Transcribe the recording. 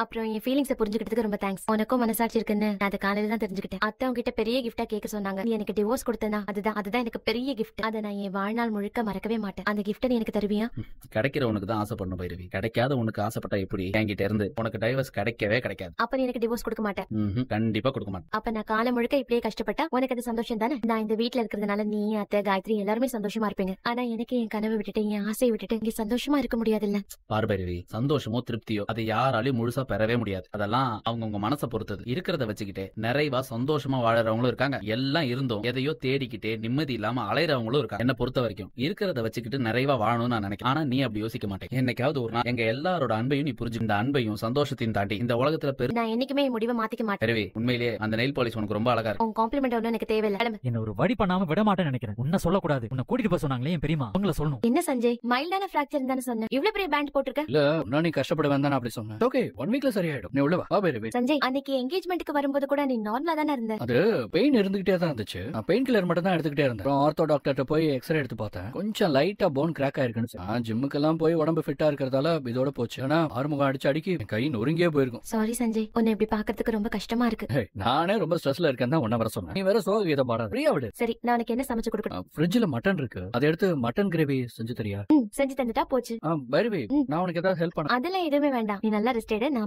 அப்புறம் என் ஃபீலிங்ஸை புரிஞ்சுக்கிட்டதுக்கு ரொம்ப தேங்க்ஸ். உனக்கும் மனசாட்சி இருக்குன்னு நான் அதை காலையில தான் தெரிஞ்சுக்கிட்டேன். அத்தை உங்ககிட்ட பெரிய கிஃப்டா கேட்க சொன்னாங்க. நீ எனக்கு டிவோர்ஸ் கொடுத்தனா அதுதான் எனக்கு பெரிய கிஃப்ட். அதை நான் என் வாழ்நாள் முழுக்க மறக்கவே மாட்டேன். அந்த கிஃப்ட் நீ எனக்கு தருவியா? கிடைக்கிறவனுக்கு தான் ஆசைப்படணும் பைரவி. கிடைக்காத உனக்கு ஆசைப்பட்டா எப்படி? என்கிட்ட இருந்து உனக்கு டைவர்ஸ் கிடைக்கவே கிடைக்காது. அப்ப நீ எனக்கு டிவோர்ஸ் கொடுக்க மாட்டேன்? கண்டிப்பா கொடுக்க மாட்டேன். அப்ப நான் காலம் முழுக்க இப்படியே கஷ்டப்பட்டா உனக்கு அது சந்தோஷம் தானே? நான் இந்த வீட்டுல இருக்கிறதுனால நீ, அத்தை, காயத்ரி எல்லாருமே சந்தோஷமா இருப்பீங்க. ஆனா எனக்கு என் கனவை விட்டுட்டு என் ஆசையை விட்டுட்டு இங்க சந்தோஷமா இருக்க முடியாதுல்ல. பாரு பைரவி, சந்தோஷமோ திருப்தியோ அது யாராலையும் முழுசா பெறவே முடியாது. அதெல்லாம் அவங்கவுங்க மனசை பொறுத்தது. இருக்கிறத வச்சுக்கிட்டே நிறைவா சந்தோஷமா வாழறவங்களும் இருக்காங்க. எல்லாம் இருந்தும் எதையோ தேடிக்கிட்டே நிம்மதி இல்லாம அலையறவங்களும் இருக்காங்க. என்ன பொறுத்த வரைக்கும் இருக்கிறத வச்சுக்கிட்டு நிறைவா வாழணும்னு நான் நினைக்கிறேன். ஆனா நீ அப்படி யோசிக்க மாட்டேன். என்னைக்காவது ஒரு நாள் எங்க எல்லாரோட அன்பையும் நீ புரிஞ்சு இந்த அன்பையும் சந்தோஷத்தையும் தாண்டி இந்த உலகத்துல நான் என்னைக்குமே என் முடிவை மாத்திக்க மாட்டேன். பைரவி, உண்மையிலேயே அந்த நெயில் பாலிஷ் உனக்கு ரொம்ப அழகா இருக்கு. உன் காம்ப்ளிமெண்ட் ஒன்னும் எனக்கு தேவையில்லை. என்ன ஒரு வழி பண்ணாம விட மாட்டேன்னு நினைக்கிறேன். உன்ன சொல்லக்கூடாது. உன்னை கூட்டிட்டு போக சொன்னாங்களே என் பெரியமா, அவங்கள சொல்லணும். என்ன சஞ்சய், மைல்டான ஃபிராக்சர் தானே சொன்னேன். இவ்வளவு பெரிய பேண்ட் போட்டுருக்க. இல்ல நீ கஷ்டப்பட வேண்டாம் அப்படி சொன்னேன். ஓகே 1 வீக்ல சரியாயிடும். நீ உள்ள வா பைரவி. சஞ்சய், அன்னைக்கு என்கேஜ்மெண்ட்க்கு வரும்போது கூட நீ நார்மலா தானே இருந்த. அது பெயின் இருந்துகிட்டே தான் இருந்துச்சு. நான் பெயின் கில்லர் மட்டும் தான் எடுத்துக்கிட்டே இருந்தேன். ஆர்த்தோ டாக்டர்கிட்ட போய் எக்ஸ்ரே எடுத்து பார்த்தேன். கொஞ்சம் லைட்டா போன் கிராக் ஆயிருக்குன்னு. ஜிம்முக்கெல்லாம் போய் உடம்பு ஃபிட்டா இருக்கிறதால இதோட போச்சு. ஆனா ஆறுமுகம் அடிச்சு அடிக்கி கை நொறுங்கியே போயிருக்கும். சாரி சஞ்சய், உன்னை இப்படி பாக்குறதுக்கு ரொம்ப கஷ்டமா இருக்கு. நானே ரொம்ப ஸ்ட்ரெஸ்ல இருக்கேன் தான் உன்ன வர சொன்னேன். நீ வேற சோக கீதம் பாடாத. ஃப்ரீயா விடு. சரி, நான் உனக்கு என்ன சமைச்சு கொடுக்கணும்? ஃப்ரிட்ஜ்ல மட்டன் இருக்கு, அதை எடுத்து மட்டன் கிரேவி செஞ்சு தரியா? செஞ்சு தந்துட்டா போச்சு. பைரவி, நான் உனக்கு ஏதாவது ஹெல்ப் பண்ண? அதெல்லாம் எதுவுமே வேண்டாம். நீ நல்லா ரெஸ்ட் எடு, நான்